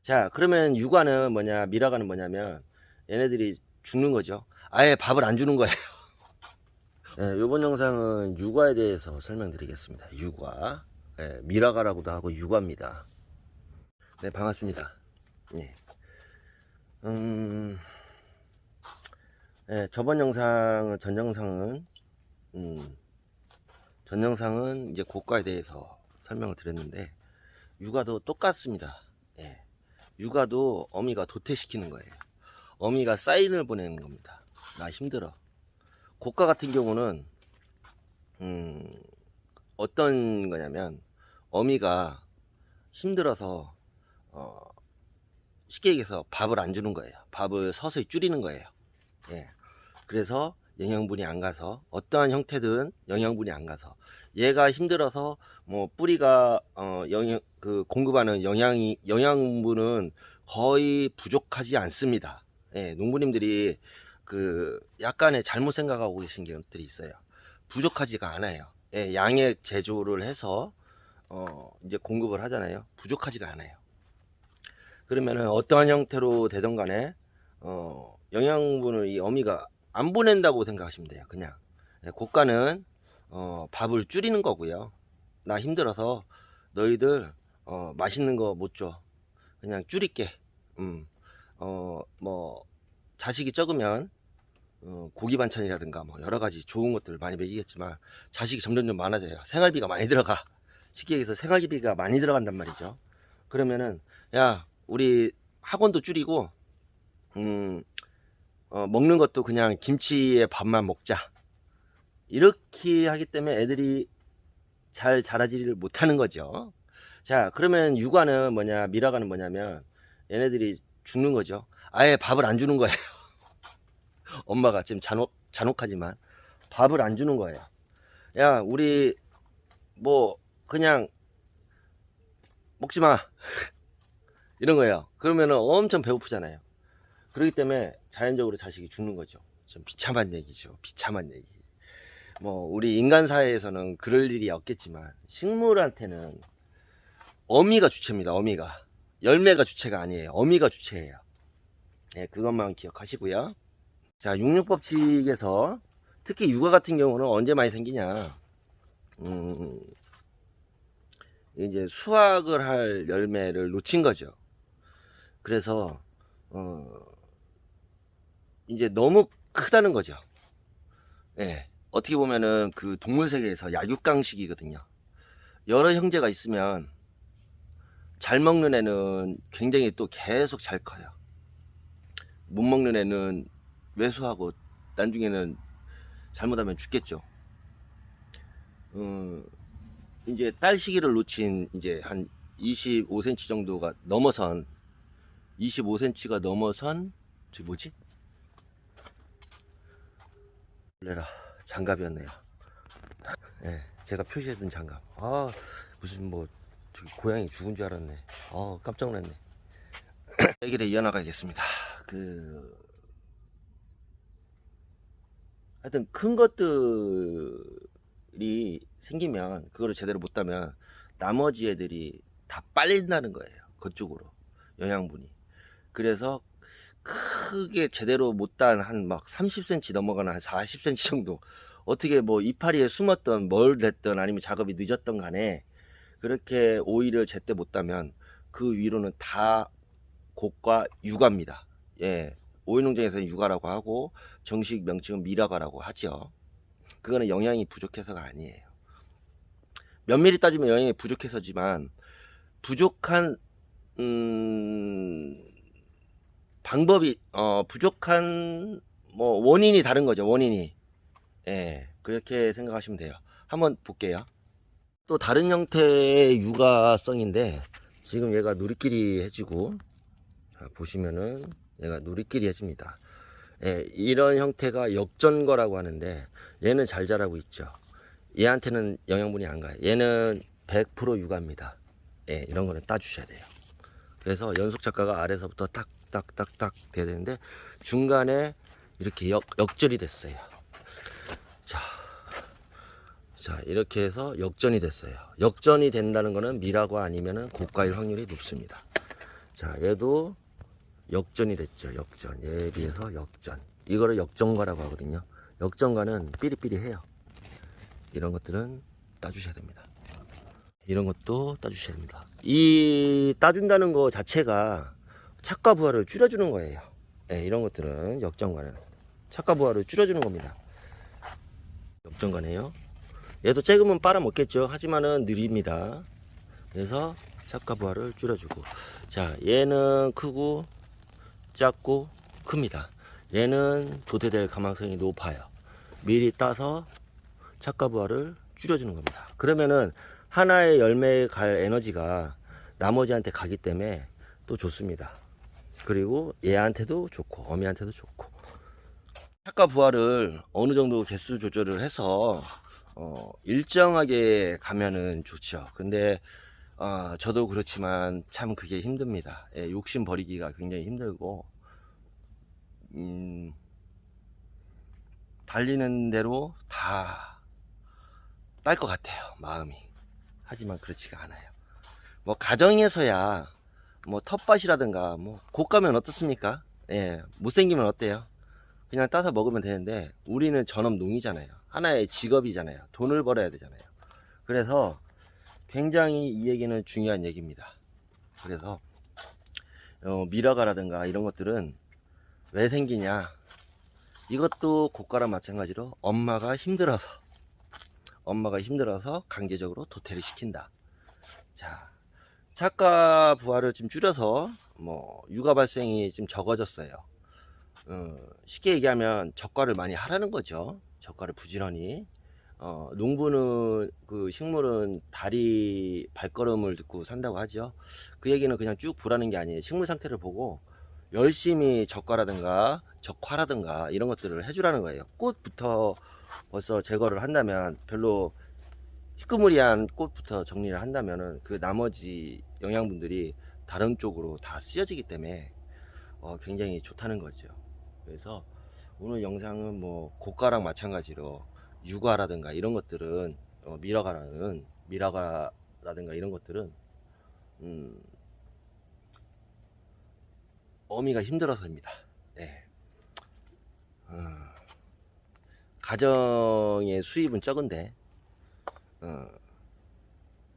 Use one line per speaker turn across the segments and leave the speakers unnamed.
자, 그러면 육아는 뭐냐, 미라가는 뭐냐면 얘네들이 죽는 거죠. 아예 밥을 안 주는 거예요. 네, 이번 영상은 육아에 대해서 설명드리겠습니다. 육아. 네, 미라가라고도 하고 육아입니다. 네, 반갑습니다. 네. 네, 저번 영상은, 전 영상은 이제 고가에 대해서 설명을 드렸는데, 육아도 똑같습니다. 예. 육아도 어미가 도태시키는 거예요. 어미가 사인을 보내는 겁니다. 나 힘들어. 고가 같은 경우는 어떤 거냐면 어미가 힘들어서 쉽게 얘기해서 밥을 안 주는 거예요. 밥을 서서히 줄이는 거예요. 예. 그래서 영양분이 안 가서 어떠한 형태든 영양분이 안 가서 얘가 힘들어서 뭐 뿌리가 공급하는 영양분은 거의 부족하지 않습니다. 예, 농부님들이 그 약간의 잘못 생각하고 계신 것들이 있어요. 부족하지가 않아요. 예, 양액 제조를 해서 이제 공급을 하잖아요. 부족하지가 않아요. 그러면은 어떠한 형태로 되던 간에 영양분을 이 어미가 안 보낸다고 생각하시면 돼요. 그냥 고가는 밥을 줄이는 거고요. 나 힘들어서 너희들 맛있는 거 못 줘. 그냥 줄일게. 뭐 자식이 적으면 고기 반찬이라든가 뭐 여러 가지 좋은 것들 많이 먹이겠지만 자식이 점점 많아져요. 생활비가 많이 들어가. 쉽게 얘기해서 생활비가 많이 들어간단 말이죠. 그러면은 야, 우리 학원도 줄이고 먹는 것도 그냥 김치에 밥만 먹자. 이렇게 하기 때문에 애들이 잘 자라지를 못하는 거죠. 자, 그러면 육아는 뭐냐, 미라가는 뭐냐면 얘네들이 죽는 거죠. 아예 밥을 안 주는 거예요. 엄마가 지금 잔혹하지만 밥을 안 주는 거예요. 야, 우리 뭐 그냥 먹지 마. 이런 거예요. 그러면은 엄청 배고프잖아요. 그렇기 때문에 자연적으로 자식이 죽는 거죠. 좀 비참한 얘기죠. 비참한 얘기. 뭐 우리 인간 사회에서는 그럴 일이 없겠지만 식물한테는 어미가 주체입니다. 어미가. 열매가 주체가 아니에요. 어미가 주체예요. 네, 그것만 기억하시고요. 자, 육육법칙에서 특히 육아 같은 경우는 언제 많이 생기냐, 이제 수확을 할 열매를 놓친 거죠. 그래서 이제 너무 크다는 거죠. 예. 어떻게 보면은 그 동물 세계에서 약육강식이거든요. 여러 형제가 있으면 잘 먹는 애는 굉장히 또 계속 잘 커요. 못 먹는 애는 왜소하고 나중에는 잘못하면 죽겠죠. 이제 딸 시기를 놓친 이제 한 25cm 정도가 넘어선 25cm가 넘어선 저기 뭐지? 놀래라, 장갑이었네요. 네, 제가 표시해둔 장갑. 아, 무슨 뭐 저기 고양이 죽은 줄 알았네. 깜짝 놀랐네. 얘기를 이어나가겠습니다. 하여튼 큰 것들이 생기면 그거를 제대로 못 따면 나머지 애들이 다 빨린다는 거예요. 그쪽으로 영양분이. 그래서 크게 제대로 못 딴 한 막 30cm 넘어가는 한 40cm 정도, 어떻게 뭐 이파리에 숨었던 뭘 됐든 아니면 작업이 늦었던 간에 그렇게 오이를 제때 못 따면 그 위로는 다 고가 육아입니다. 예, 오이 농장에서는 육아라고 하고 정식 명칭은 미라가라고 하죠. 그거는 영양이 부족해서가 아니에요. 면밀히 따지면 영양이 부족해서지만 부족한 방법이 부족한 뭐 원인이 다른 거죠. 원인이. 예, 그렇게 생각하시면 돼요. 한번 볼게요. 또 다른 형태의 육아성인데 지금 얘가 누리끼리 해주고, 자, 보시면은 얘가 누리끼리 해줍니다. 예, 이런 형태가 역전거라고 하는데 얘는 잘 자라고 있죠. 얘한테는 영양분이 안 가요. 얘는 100% 육아입니다. 예, 이런 거는 따주셔야 돼요. 그래서 연속 작가가 아래서부터 딱딱딱딱 돼야 되는데 중간에 이렇게 역전이 됐어요. 자, 이렇게 해서 역전이 됐어요. 역전이 된다는 거는 미라고 아니면은 고가일 확률이 높습니다. 자, 얘도 역전이 됐죠. 역전. 얘에 비해서 역전. 이거를 역전가라고 하거든요. 역전가는 삐리삐리해요. 이런 것들은 따주셔야 됩니다. 이런 것도 따주셔야 됩니다. 이 따준다는 거 자체가 착과 부하를 줄여주는 거예요. 네, 이런 것들은 역전가는 착과 부하를 줄여주는 겁니다. 역전가네요. 얘도 쬐금은 빨아먹겠죠. 하지만은 느립니다. 그래서 착과 부하를 줄여주고, 자, 얘는 크고 작고 큽니다. 얘는 도태될 가망성이 높아요. 미리 따서 착과 부하를 줄여주는 겁니다. 그러면은 하나의 열매에 갈 에너지가 나머지한테 가기 때문에 또 좋습니다. 그리고 얘한테도 좋고 어미한테도 좋고. 착과 부하를 어느 정도 개수 조절을 해서 일정하게 가면은 좋죠. 근데 저도 그렇지만 참 그게 힘듭니다. 예, 욕심 버리기가 굉장히 힘들고, 달리는 대로 다 딸 것 같아요, 마음이. 하지만 그렇지가 않아요. 뭐 가정에서야 뭐 텃밭이라든가 뭐 곶가면 어떻습니까? 예, 못생기면 어때요? 그냥 따서 먹으면 되는데, 우리는 전업농이잖아요. 하나의 직업이잖아요. 돈을 벌어야 되잖아요. 그래서 굉장히 이 얘기는 중요한 얘기입니다. 그래서 미라가라든가 이런 것들은 왜 생기냐, 이것도 곶가랑 마찬가지로 엄마가 힘들어서 강제적으로 도태를 시킨다. 자, 착과 부하를 좀 줄여서 뭐 육아 발생이 좀 적어졌어요. 쉽게 얘기하면 적과를 많이 하라는 거죠. 적과를 부지런히. 농부는, 그 식물은 다리 발걸음을 듣고 산다고 하죠. 그 얘기는 그냥 쭉 보라는 게 아니에요. 식물 상태를 보고 열심히 적과라든가 적화라든가 이런 것들을 해주라는 거예요. 꽃부터 벌써 제거를 한다면, 별로 희끄무리한 꽃부터 정리를 한다면은 그 나머지 영양분들이 다른 쪽으로 다 쓰여지기 때문에 굉장히 좋다는 거죠. 그래서 오늘 영상은 뭐 고가랑 마찬가지로 육아라든가 이런 것들은 미라가라든가 이런 것들은 어미가 힘들어서입니다. 네. 가정의 수입은 적은데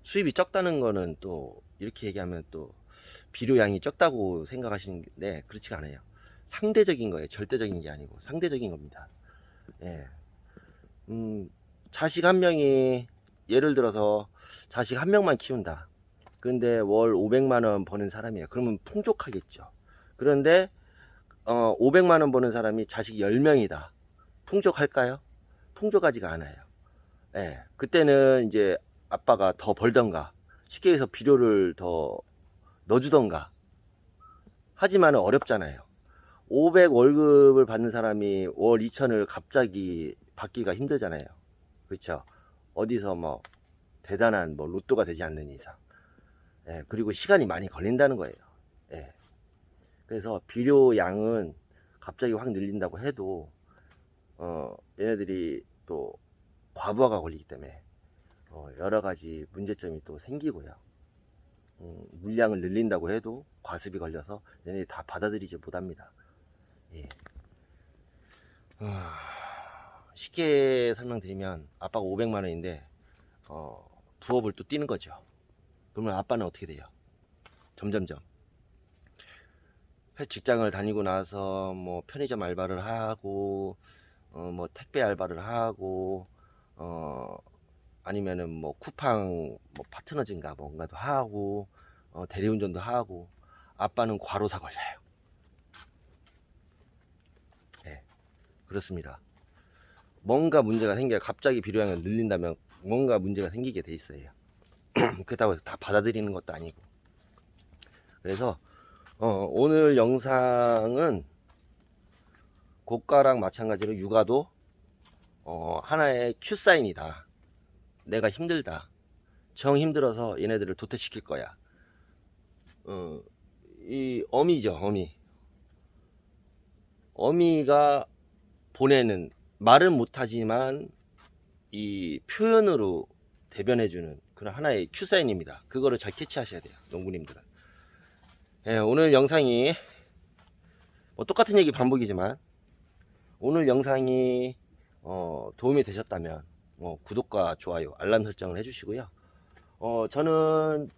수입이 적다는 거는 또 이렇게 얘기하면 또 비료양이 적다고 생각하시는데, 그렇지가 않아요. 상대적인 거예요. 절대적인 게 아니고 상대적인 겁니다. 예. 자식 한 명이, 예를 들어서 자식 한 명만 키운다. 근데 월 500만 원 버는 사람이에요. 그러면 풍족하겠죠. 그런데 500만 원 버는 사람이 자식 10명이다. 풍족할까요? 풍족하지가 않아요. 예. 그때는 이제 아빠가 더 벌던가, 쉽게 해서 비료를 더 넣어주던가. 하지만 어렵잖아요. 500 월급을 받는 사람이 월 2000을 갑자기 받기가 힘들잖아요. 그렇죠? 어디서 뭐 대단한 뭐 로또가 되지 않는 이상. 예, 그리고 시간이 많이 걸린다는 거예요. 예. 그래서 비료 양은 갑자기 확 늘린다고 해도 얘네들이 또 과부하가 걸리기 때문에 여러 가지 문제점이 또 생기고요. 물량을 늘린다고 해도 과습이 걸려서 얘네들이 다 받아들이지 못합니다. 예. 쉽게 설명드리면 아빠가 500만 원인데 부업을 또 뛰는 거죠. 그러면 아빠는 어떻게 돼요? 점점점 직장을 다니고 나서 뭐 편의점 알바를 하고 뭐 택배 알바를 하고 아니면은 뭐 쿠팡 뭐 파트너즈인가 뭔가도 하고 대리운전도 하고, 아빠는 과로사 걸려요. 네, 그렇습니다. 뭔가 문제가 생겨요. 갑자기 비료량을 늘린다면 뭔가 문제가 생기게 돼 있어요. 그렇다고 해서 다 받아들이는 것도 아니고. 그래서 오늘 영상은 고가랑 마찬가지로 육아도 하나의 큐사인이다. 내가 힘들다. 정 힘들어서 얘네들을 도태시킬 거야. 이 어미죠, 어미가 보내는, 말은 못하지만 이 표현으로 대변해주는 그런 하나의 큐사인입니다. 그거를 잘 캐치하셔야 돼요, 농부님들은. 예, 오늘 영상이 뭐 똑같은 얘기 반복이지만 오늘 영상이 도움이 되셨다면 구독과 좋아요, 알람 설정을 해주시고요. 저는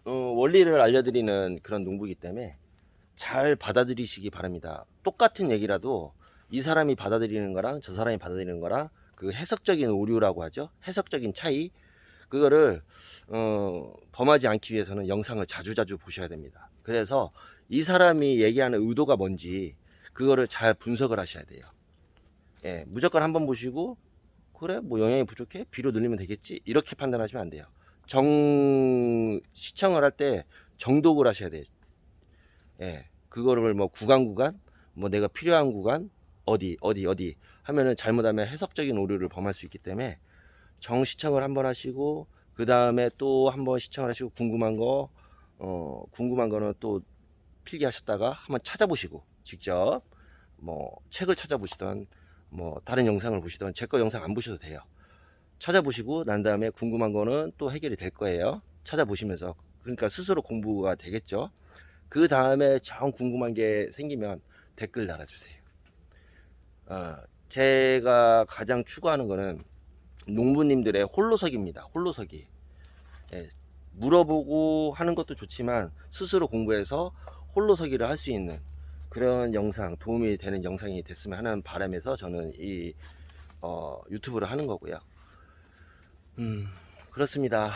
원리를 알려드리는 그런 농부이기 때문에 잘 받아들이시기 바랍니다. 똑같은 얘기라도 이 사람이 받아들이는 거랑 저 사람이 받아들이는 거랑 그 해석적인 오류라고 하죠. 해석적인 차이, 그거를 범하지 않기 위해서는 영상을 자주자주 보셔야 됩니다. 그래서 이 사람이 얘기하는 의도가 뭔지 그거를 잘 분석을 하셔야 돼요. 예, 무조건 한번 보시고 그래 뭐 영양이 부족해 비료 늘리면 되겠지 이렇게 판단하시면 안 돼요. 시청을 할 때 정독을 하셔야 돼요. 예, 그거를 뭐 구간 뭐 내가 필요한 구간 어디 하면은 잘못하면 해석적인 오류를 범할 수 있기 때문에 정시청을 한번 하시고 그 다음에 또 한번 시청을 하시고 궁금한 거는 또 필기하셨다가 한번 찾아보시고 직접 뭐 책을 찾아보시던 뭐 다른 영상을 보시던 제 거 영상 안 보셔도 돼요. 찾아보시고 난 다음에 궁금한 거는 또 해결이 될 거예요. 찾아보시면서 그러니까 스스로 공부가 되겠죠. 그 다음에 정 궁금한 게 생기면 댓글 달아주세요. 제가 가장 추구하는 거는 농부님들의 홀로서기입니다. 홀로서기. 예, 물어보고 하는 것도 좋지만 스스로 공부해서 홀로서기를 할 수 있는 그런 영상, 도움이 되는 영상이 됐으면 하는 바람에서 저는 이 유튜브를 하는 거고요. 그렇습니다.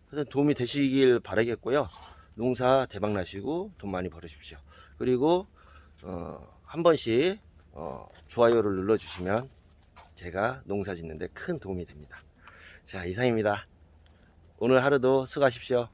그래서 도움이 되시길 바라겠고요. 농사 대박 나시고 돈 많이 벌으십시오. 그리고 한 번씩 좋아요를 눌러주시면 제가 농사 짓는데 큰 도움이 됩니다. 자, 이상입니다. 오늘 하루도 수고하십시오.